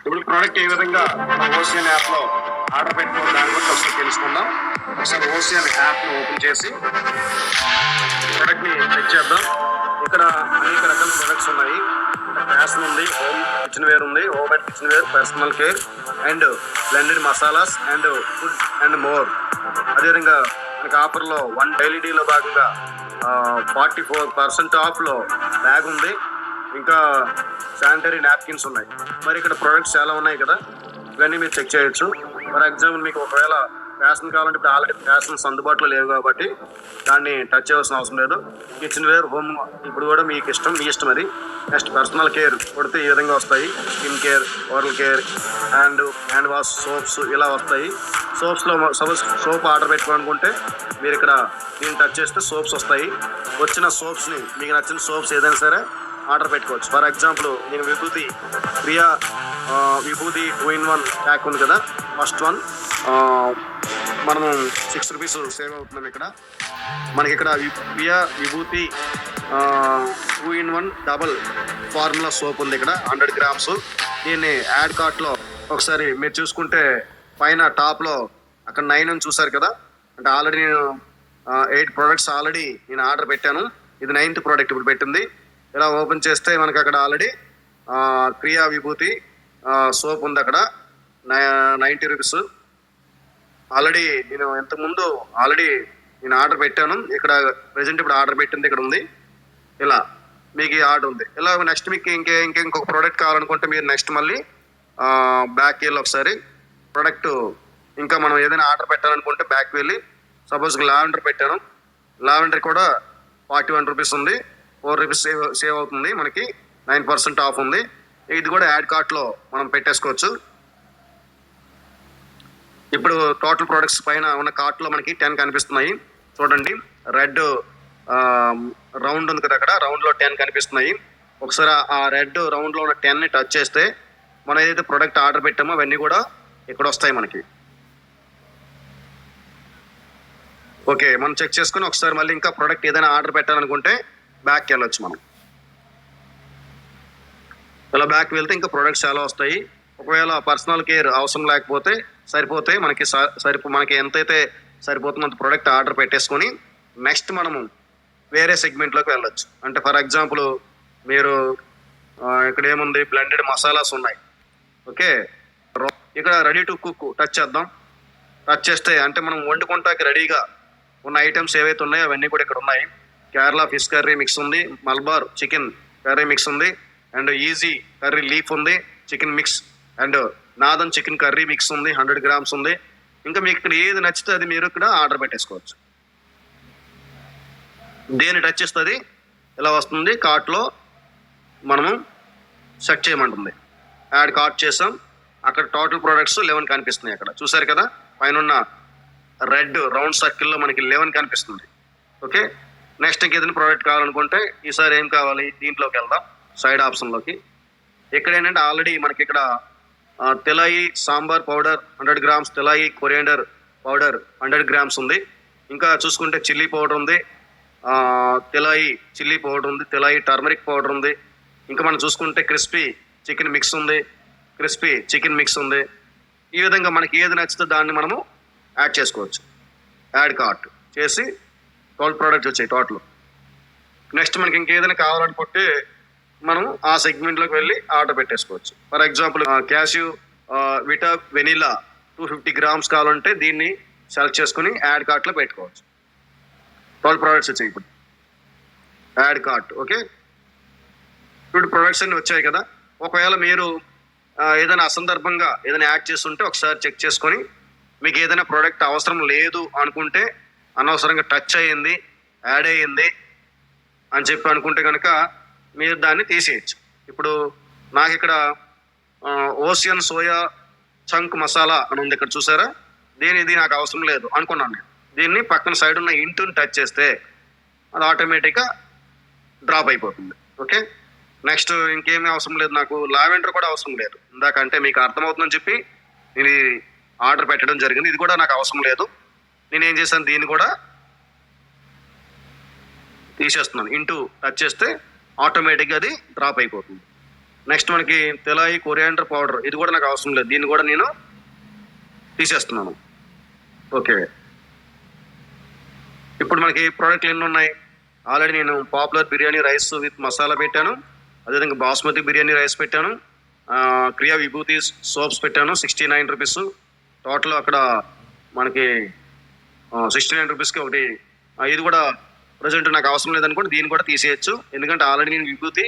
ఇప్పుడు ప్రోడక్ట్ ఏ విధంగా ocean app లో ఆర్డర్ పెట్టుకున్న దాని గురించి ఒకసారి తెలుసుకుందాం. ఒకసారి ఓసియన్ యాప్ ని ఓపెన్ చేసి ప్రోడక్ట్ ని చెక్ చేద్దాం. ఇక్కడ అనేక రకాల ప్రొడక్ట్స్ ఉన్నాయి. ఫ్యాషన్ ఉంది, హోమ్ కిచెన్ వేర్ ఉంది, over kitchen ware, personal care and blended masalas and food and more. అదేవిధంగా మనకి ఆఫర్లో 1 LED లో భాగంగా 44% ఆఫ్ లో బ్యాగ్ ఉంది. ఇంకా శానిటరీ నాప్కిన్స్ ఉన్నాయి. మరి ఇక్కడ ప్రొడక్ట్స్ చాలా ఉన్నాయి కదా, ఇవన్నీ మీరు చెక్ చేయొచ్చు. ఫర్ ఎగ్జాంపుల్ మీకు ఒకవేళ ఫ్యాషన్ కావాలంటే ఇప్పుడు ఆల్రెడీ ఫ్యాషన్స్ అందుబాటులో లేవు కాబట్టి దాన్ని టచ్ చేయాల్సిన అవసరం లేదు. కిచెన్ వేర్, హోమ్ ఇప్పుడు కూడా మీకు ఇష్టం, మీ ఇష్టం అది. నెక్స్ట్ పర్సనల్ కేర్ కొడితే ఈ విధంగా వస్తాయి. Skin care, oral care and hand wash, soaps ఇలా వస్తాయి. సోప్స్లో సపోజ్ సోప్ ఆర్డర్ పెట్టుకోవాలనుకుంటే మీరు ఇక్కడ దీన్ని టచ్ చేస్తే సోప్స్ వస్తాయి. వచ్చిన సోప్స్ని మీకు నచ్చిన సోప్స్ ఏదైనా సరే ఆర్డర్ పెట్టుకోవచ్చు. ఫర్ ఎగ్జాంపుల్ నేను ప్రియా విభూతి 2-in-1 ప్యాక్ ఉంది కదా, ఫస్ట్ వన్ మనము 6 రూపీస్ సేవ్ అవుతున్నాం. ఇక్కడ మనకి ఇక్కడ ప్రియా విభూతి 2-in-1 డబల్ ఫార్ములా సోప్ ఉంది. ఇక్కడ 100 grams. దీన్ని యాడ్ కార్ట్లో ఒకసారి మీరు చూసుకుంటే పైన టాప్లో అక్కడ 9 అని చూసారు కదా, అంటే ఆల్రెడీ నేను 8 ప్రోడక్ట్స్ ఆల్రెడీ నేను ఆర్డర్ పెట్టాను. ఇది 9th ప్రోడక్ట్ ఇప్పుడు పెట్టింది. ఇలా ఓపెన్ చేస్తే మనకి అక్కడ ఆల్రెడీ ప్రియా విభూతి సోప్ ఉంది. అక్కడ 90 రూపీస్. ఆల్రెడీ నేను ఇంతకుముందు నేను ఆర్డర్ పెట్టాను. ఇక్కడ ప్రెజెంట్ ఇప్పుడు ఆర్డర్ పెట్టింది ఇక్కడ ఉంది. ఇలా మీకు ఈ ఆర్డర్ ఉంది. ఇలా నెక్స్ట్ మీకు ఇంకొక ప్రోడక్ట్ కావాలనుకుంటే మీరు నెక్స్ట్ మళ్ళీ బ్యాక్ వెళ్ళి ఒకసారి ప్రోడక్ట్ ఇంకా మనం ఏదైనా ఆర్డర్ పెట్టాలనుకుంటే బ్యాక్ వెళ్ళి సపోజ్ లావెండర్ పెట్టాను. లావెండర్ కూడా 41 రూపీస్ ఉంది. 4 రూపీస్ సేవ్ అవుతుంది. మనకి 9% ఆఫ్ ఉంది. ఇది కూడా యాడ్ కార్ట్లో మనం పెట్టేసుకోవచ్చు. ఇప్పుడు టోటల్ ప్రోడక్ట్స్ పైన ఉన్న కార్ట్లో మనకి 10 కనిపిస్తున్నాయి. చూడండి, రెడ్ రౌండ్ ఉంది కదా, అక్కడ రౌండ్లో 10 కనిపిస్తున్నాయి. ఒకసారి ఆ రెడ్ రౌండ్లో ఉన్న 10ని టచ్ చేస్తే మనం ఏదైతే ప్రోడక్ట్ ఆర్డర్ పెట్టామో అవన్నీ కూడా ఇక్కడ వస్తాయి మనకి. ఓకే, మనం చెక్ చేసుకుని ఒకసారి మళ్ళీ ఇంకా ప్రోడక్ట్ ఏదైనా ఆర్డర్ పెట్టాలనుకుంటే బ్యాక్కి వెళ్ళొచ్చు. మనం ఇలా బ్యాక్ వెళ్తే ఇంకా ప్రోడక్ట్స్ చాలా వస్తాయి. ఒకవేళ పర్సనల్ కేర్ అవసరం లేకపోతే సరిపోతే మనకి ఎంతైతే సరిపోతుందో అంత ప్రోడక్ట్ ఆర్డర్ పెట్టేసుకొని నెక్స్ట్ మనము వేరే సెగ్మెంట్లోకి వెళ్ళొచ్చు. అంటే ఫర్ ఎగ్జాంపుల్ మీరు ఇక్కడ ఏముంది, బ్లెండెడ్ మసాలాస్ ఉన్నాయి. ఓకే, ఇక్కడ రెడీ టు కుక్ టచ్ చేద్దాం. టచ్ చేస్తే అంటే మనం వండుకుంటాకి రెడీగా ఉన్న ఐటమ్స్ ఏవైతే ఉన్నాయో అవన్నీ కూడా ఇక్కడ ఉన్నాయి. కేరళ ఫిష్ కర్రీ మిక్స్ ఉంది, మల్బార్ చికెన్ కర్రీ మిక్స్ ఉంది, అండ్ ఈజీ కర్రీ లీఫ్ ఉంది, chicken mix and Nathan chicken curry mix ఉంది, 100 grams ఉంది. ఇంకా మీకు ఇక్కడ ఏది నచ్చితే అది మీరు ఇక్కడ ఆర్డర్ పెట్టేసుకోవచ్చు. దేని టచ్ చేస్తుంది ఇలా వస్తుంది. కార్ట్లో మనము సెట్ చేయమంటుంది. యాడ్ కార్ట్ చేసాం. అక్కడ టోటల్ ప్రోడక్ట్స్ 11 కనిపిస్తున్నాయి. అక్కడ చూసారు కదా, పైన ఉన్న రెడ్ రౌండ్ సర్కిల్లో మనకి 11 కనిపిస్తుంది. ఓకే, నెక్స్ట్ ఇంకేదైనా ప్రోడక్ట్ కావాలనుకుంటే ఈసారి ఏం కావాలి, దీంట్లోకి వెళ్దాం, సైడ్ ఆప్షన్లోకి. ఇక్కడ ఏంటంటే ఆల్రెడీ మనకి ఇక్కడ తెలాయి సాంబార్ పౌడర్ 100 grams, తెలాయి కొరియాండర్ పౌడర్ 100 grams ఉంది. ఇంకా చూసుకుంటే చిల్లీ పౌడర్ ఉంది, తెలాయి చిల్లీ పౌడర్ ఉంది, తెలాయి టర్మరిక్ పౌడర్ ఉంది. ఇంకా మనం చూసుకుంటే క్రిస్పీ చికెన్ మిక్స్ ఉంది, క్రిస్పీ చికెన్ మిక్స్ ఉంది. ఈ విధంగా మనకి ఏది నచ్చితే దాన్ని మనము యాడ్ చేసుకోవచ్చు. యాడ్ కార్ట్ చేసి 12 ప్రోడక్ట్స్ వచ్చాయి టోటల్. నెక్స్ట్ మనకి ఇంకేదైనా కావాలనుకుంటే మనం ఆ సెగ్మెంట్లోకి వెళ్ళి ఆర్డర్ పెట్టేసుకోవచ్చు. For example cashew Vita vanilla 250 grams కావాలంటే దీన్ని సెలెక్ట్ చేసుకుని యాడ్ కార్ట్లో పెట్టుకోవచ్చు. 12 ప్రోడక్ట్స్ వచ్చాయి ఇప్పుడు యాడ్ కార్ట్. ఓకే, ఇప్పుడు ప్రోడక్ట్స్ అన్ని వచ్చాయి కదా. ఒకవేళ మీరు ఏదైనా అసందర్భంగా ఏదైనా యాడ్ చేస్తుంటే ఒకసారి చెక్ చేసుకొని మీకు ఏదైనా ప్రోడక్ట్ అవసరం లేదు అనుకుంటే, అనవసరంగా టచ్ అయ్యింది, యాడ్ అయ్యింది అని చెప్పి అనుకుంటే కనుక మీరు దాన్ని తీసేయచ్చు. ఇప్పుడు నాకు ఇక్కడ ఓసియన్ సోయా చంక్ మసాలా అని ఉంది, ఇక్కడ చూసారా. ఇది నాకు అవసరం లేదు అనుకున్నాను. దీన్ని పక్కన సైడ్ ఉన్న ఇంటుని టచ్ చేస్తే అది ఆటోమేటిక్గా డ్రాప్ అయిపోతుంది. ఓకే, నెక్స్ట్ ఇంకేమీ అవసరం లేదు. నాకు లావెండర్ కూడా అవసరం లేదు. ఇందాకంటే మీకు అర్థమవుతుందని చెప్పి నేను ఆర్డర్ పెట్టడం జరిగింది. ఇది కూడా నాకు అవసరం లేదు. నేను ఏం చేశాను, దీన్ని కూడా తీసేస్తున్నాను. ఇంటూ టచ్ చేస్తే ఆటోమేటిక్గా అది డ్రాప్ అయిపోతుంది. నెక్స్ట్ మనకి తెలాయి కొరియాండర్ పౌడర్, ఇది కూడా నాకు అవసరం లేదు, దీన్ని కూడా నేను తీసేస్తున్నాను. ఓకే, ఇప్పుడు మనకి ప్రోడక్ట్లు ఎన్ని ఉన్నాయి? ఆల్రెడీ నేను popular biryani rice with masala పెట్టాను, అదేవిధంగా బాస్మతి బిర్యానీ రైస్ పెట్టాను, క్రియా విభూతి సోప్స్ పెట్టాను 69 రూపీస్. టోటల్ అక్కడ మనకి 69 రూపీస్కి ఒకటి. ఇది కూడా ప్రజెంట్ నాకు అవసరం లేదనుకోండి, దీన్ని కూడా తీసేయచ్చు, ఎందుకంటే ఆల్రెడీ నేను విభూతి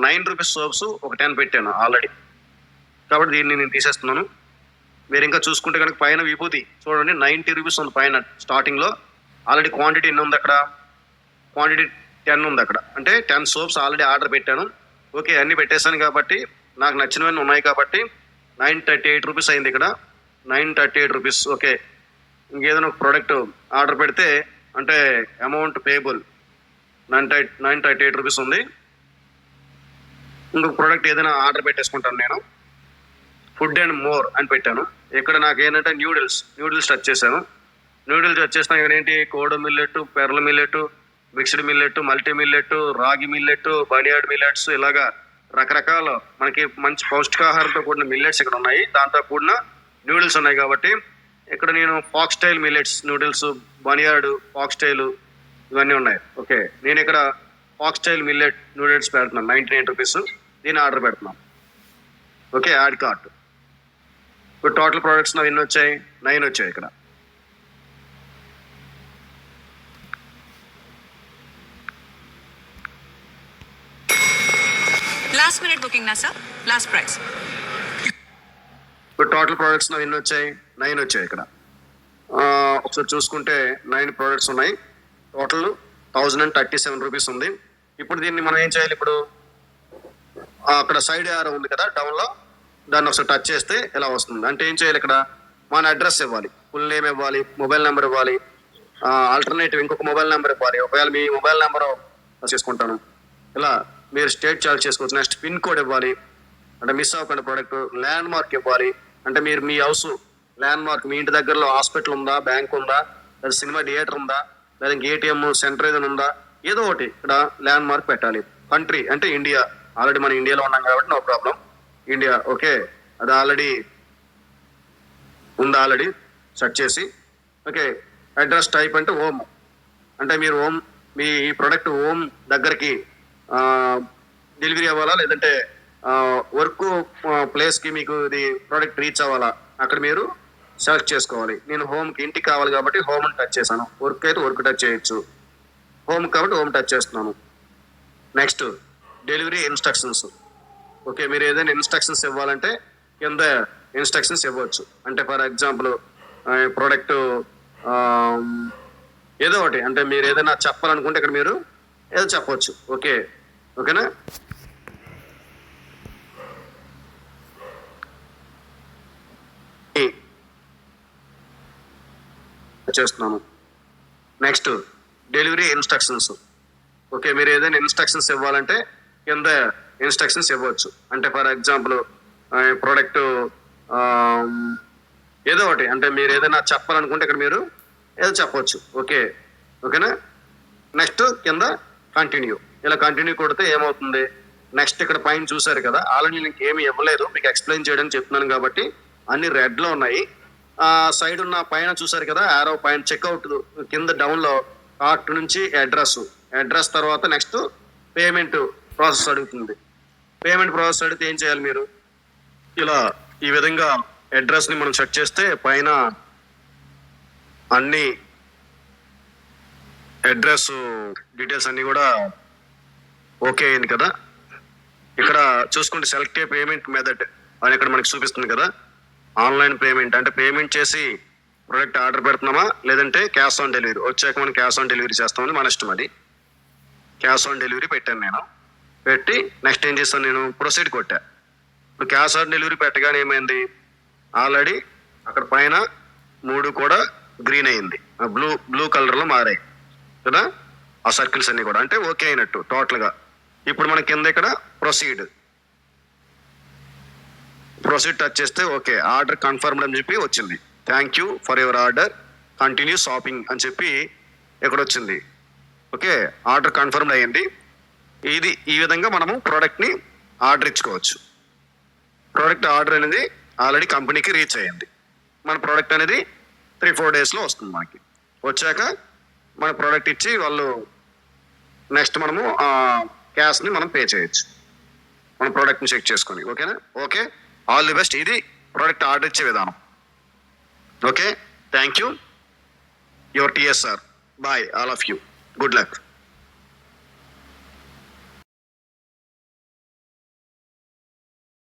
9 రూపీస్ సోప్స్ ఒక 10 పెట్టాను ఆల్రెడీ, కాబట్టి దీన్ని నేను తీసేస్తున్నాను. మీరు ఇంకా చూసుకుంటే కనుక పైన విభూతి చూడండి 90 రూపీస్ ఉంది పైన స్టార్టింగ్లో. ఆల్రెడీ క్వాంటిటీ ఎన్ని ఉంది అక్కడ? క్వాంటిటీ 10 ఉంది అక్కడ, అంటే 10 సోప్స్ ఆల్రెడీ ఆర్డర్ పెట్టాను. ఓకే, అన్నీ పెట్టేశాను కాబట్టి నాకు నచ్చినవన్నీ ఉన్నాయి కాబట్టి 938 రూపీస్ అయింది ఇక్కడ, 938 రూపీస్. ఓకే, ఇంకేదైనా ఒక ప్రోడక్ట్ ఆర్డర్ పెడితే అంటే అమౌంట్ పేబుల్ 938 రూపీస్ ఉంది. ఇంకొక ప్రోడక్ట్ ఏదైనా ఆర్డర్ పెట్టేసుకుంటాను నేను, ఫుడ్ అండ్ మోర్ అని పెట్టాను. ఇక్కడ నాకు ఏంటంటే న్యూడిల్స్ టచ్ చేశాను. న్యూడిల్స్ టచ్ చేసిన ఇక్కడ ఏంటి, kodo millet, పెర్ల millet, mixed millet, multi millet, రాగి మిల్లెట్, బనియాడ్ మిల్లెట్స్, ఇలాగా రకరకాల మనకి మంచి పౌష్టికాహారంతో కూడిన మిల్లెట్స్ ఇక్కడ ఉన్నాయి. దాంతో కూడిన న్యూడిల్స్ ఉన్నాయి కాబట్టి ఇక్కడ నేను ఫాక్స్ స్టైల్ మిల్లెట్స్ న్యూడిల్స్, బనియాడ్, ఫాక్స్ స్టైల్ ఇవన్నీ ఉన్నాయి. ఓకే, నేను ఇక్కడ ఫాక్స్ స్టైల్ మిల్లెట్ న్యూడిల్స్ పెడుతున్నాను 99 రూపీస్, దీన్ని ఆర్డర్ పెడుతున్నాను. Okay, add cart. ఇప్పుడు టోటల్ ప్రోడక్ట్స్ నాకు ఎన్ని వచ్చాయి? 9 వచ్చాయి ఇక్కడ. లాస్ట్ మినిట్ బుకింగ్ నా సార్, లాస్ట్ ప్రైస్. ఇప్పుడు టోటల్ ప్రోడక్ట్స్ నాకు ఎన్ని వచ్చాయి? 9 వచ్చాయి ఇక్కడ. ఒకసారి చూసుకుంటే 9 ప్రోడక్ట్స్ ఉన్నాయి, టోటల్ 1037 రూపీస్ ఉంది. ఇప్పుడు దీన్ని మనం ఏం చేయాలి? ఇప్పుడు అక్కడ సైడ్ యారో ఉంది కదా డౌన్లో, దాన్ని ఒకసారి టచ్ చేస్తే ఇలా వస్తుంది. అంటే ఏం చేయాలి? ఇక్కడ మన అడ్రస్ ఇవ్వాలి, ఫుల్ నేమ్ ఇవ్వాలి, మొబైల్ నెంబర్ ఇవ్వాలి, ఆల్టర్నేటివ్ ఇంకొక మొబైల్ నెంబర్ ఇవ్వాలి. ఒకవేళ మీ మొబైల్ నెంబర్ చేసుకుంటాను, ఇలా మీరు స్టేట్ చార్జ్ చేసుకోవచ్చు. నెక్స్ట్ పిన్ కోడ్ ఇవ్వాలి, అంటే మిస్ అవ్వకుండా ప్రోడక్ట్. ల్యాండ్ మార్క్ ఇవ్వాలి, అంటే మీరు మీ హౌస్ ల్యాండ్ మార్క్, మీ ఇంటి దగ్గరలో హాస్పిటల్ ఉందా, బ్యాంక్ ఉందా, లేదా సినిమా థియేటర్ ఉందా, లేదా ఏటీఎం సెంటర్ ఏదైనా ఉందా, ఏదో ఒకటి ఇక్కడ ల్యాండ్ మార్క్ పెట్టాలి. కంట్రీ అంటే ఇండియా, ఆల్రెడీ మనం ఇండియాలో ఉన్నాం కాబట్టి నో ప్రాబ్లం, ఇండియా. ఓకే, అది ఆల్రెడీ ఉందా, ఆల్రెడీ సెట్ చేసి. ఓకే, అడ్రస్ టైప్ అంటే హోమ్, అంటే మీరు హోమ్, మీ ఈ ప్రోడక్ట్ హోమ్ దగ్గరికి డెలివరీ అవ్వాలా, లేదంటే వర్క్ ప్లేస్కి మీకు ఇది ప్రోడక్ట్ రీచ్ అవ్వాలా, అక్కడ మీరు సెలెక్ట్ చేసుకోవాలి. నేను హోమ్కి, ఇంటికి కావాలి కాబట్టి హోమ్ని టచ్ చేశాను. వర్క్ అయితే వర్క్ టచ్ చేయొచ్చు, హోమ్ కాబట్టి హోమ్ టచ్ చేస్తున్నాను. Next delivery instructions. ఓకే, మీరు ఏదైనా ఇన్స్ట్రక్షన్స్ ఇవ్వాలంటే కింద ఇన్స్ట్రక్షన్స్ ఇవ్వచ్చు. అంటే ఫర్ ఎగ్జాంపుల్ ప్రోడక్ట్ ఏదో ఒకటి, అంటే మీరు ఏదైనా చెప్పాలనుకుంటే ఇక్కడ మీరు ఏదో చెప్పవచ్చు. ఓకే, ఓకేనా? చేస్తున్నాను. Next delivery instructions. ఓకే, మీరు ఏదైనా ఇన్స్ట్రక్షన్స్ ఇవ్వాలంటే కింద ఇన్స్ట్రక్షన్స్ ఇవ్వచ్చు. అంటే ఫర్ ఎగ్జాంపుల్ ప్రోడక్ట్ ఏదో ఒకటి, అంటే మీరు ఏదైనా చెప్పాలనుకుంటే ఇక్కడ మీరు ఏదో చెప్పవచ్చు. ఓకే, ఓకేనా? నెక్స్ట్ కింద కంటిన్యూ, ఇలా కంటిన్యూ కొడితే ఏమవుతుంది? నెక్స్ట్ ఇక్కడ పైన చూసారు కదా, ఆల్రెడీ నేను ఏమి ఇవ్వలేదు, మీకు ఎక్స్ప్లెయిన్ చేయడానికి చెప్తున్నాను కాబట్టి అన్ని రెడ్లో ఉన్నాయి. సైడ్ ఉన్న పైన చూసారు కదా యారో పైన, చెక్అవుట్ కింద డౌన్లో కార్ట్ నుంచి అడ్రస్ తర్వాత నెక్స్ట్ పేమెంట్ ప్రాసెస్ అడుగుతుంది. పేమెంట్ ప్రాసెస్ అడిగితే ఏం చేయాలి? మీరు ఇలా ఈ విధంగా అడ్రస్ని మనం సెట్ చేస్తే పైన అన్ని అడ్రస్ డీటెయిల్స్ అన్నీ కూడా ఓకే అయింది కదా. ఇక్కడ చూసుకుంటే సెలెక్ట్ పేమెంట్ మెథడ్ అని ఇక్కడ మనకి చూపిస్తుంది కదా. ఆన్లైన్ పేమెంట్ అంటే పేమెంట్ చేసి ప్రోడక్ట్ ఆర్డర్ పెడుతున్నామా, లేదంటే క్యాష్ ఆన్ డెలివరీ, వచ్చాక మనం క్యాష్ ఆన్ డెలివరీ చేస్తామని మన ఇష్టం. అది క్యాష్ ఆన్ డెలివరీ పెట్టాను నేను. పెట్టి నెక్స్ట్ ఏం చేస్తాను, నేను ప్రొసీడ్ కొట్టా. ఇప్పుడు క్యాష్ ఆన్ డెలివరీ పెట్టగానే ఏమైంది, ఆల్రెడీ అక్కడ పైన 3 కూడా గ్రీన్ అయింది, బ్లూ కలర్లో మారాయి కదా ఆ సర్కిల్స్ అన్నీ కూడా, అంటే ఓకే అయినట్టు టోటల్గా. ఇప్పుడు మన కింద ఇక్కడ ప్రొసీడ్ టచ్ చేస్తే ఓకే, ఆర్డర్ కన్ఫర్మ్డ్ అని చెప్పి వచ్చింది. Thank you for your order, continue shopping అని చెప్పి ఇక్కడ వచ్చింది. ఓకే, ఆర్డర్ కన్ఫర్మ్డ్ అయ్యింది. ఈ విధంగా మనము ప్రోడక్ట్ని ఆర్డర్ ఇచ్చుకోవచ్చు. ప్రోడక్ట్ ఆర్డర్ అనేది ఆల్రెడీ కంపెనీకి రీచ్ అయ్యింది. మన ప్రోడక్ట్ అనేది 3-4 డేస్లో వస్తుంది. మనకి వచ్చాక మన ప్రోడక్ట్ ఇచ్చి వాళ్ళు నెక్స్ట్ మనము క్యాష్ని మనం పే చేయొచ్చు మన ప్రోడక్ట్ని చెక్ చేసుకొని. ఓకేనా? Okay, all the best. ఇది ప్రోడక్ట్ ఆర్డర్ ఇచ్చే విధానం. Okay, thank you. Your TSR. Bye all of you. Good luck.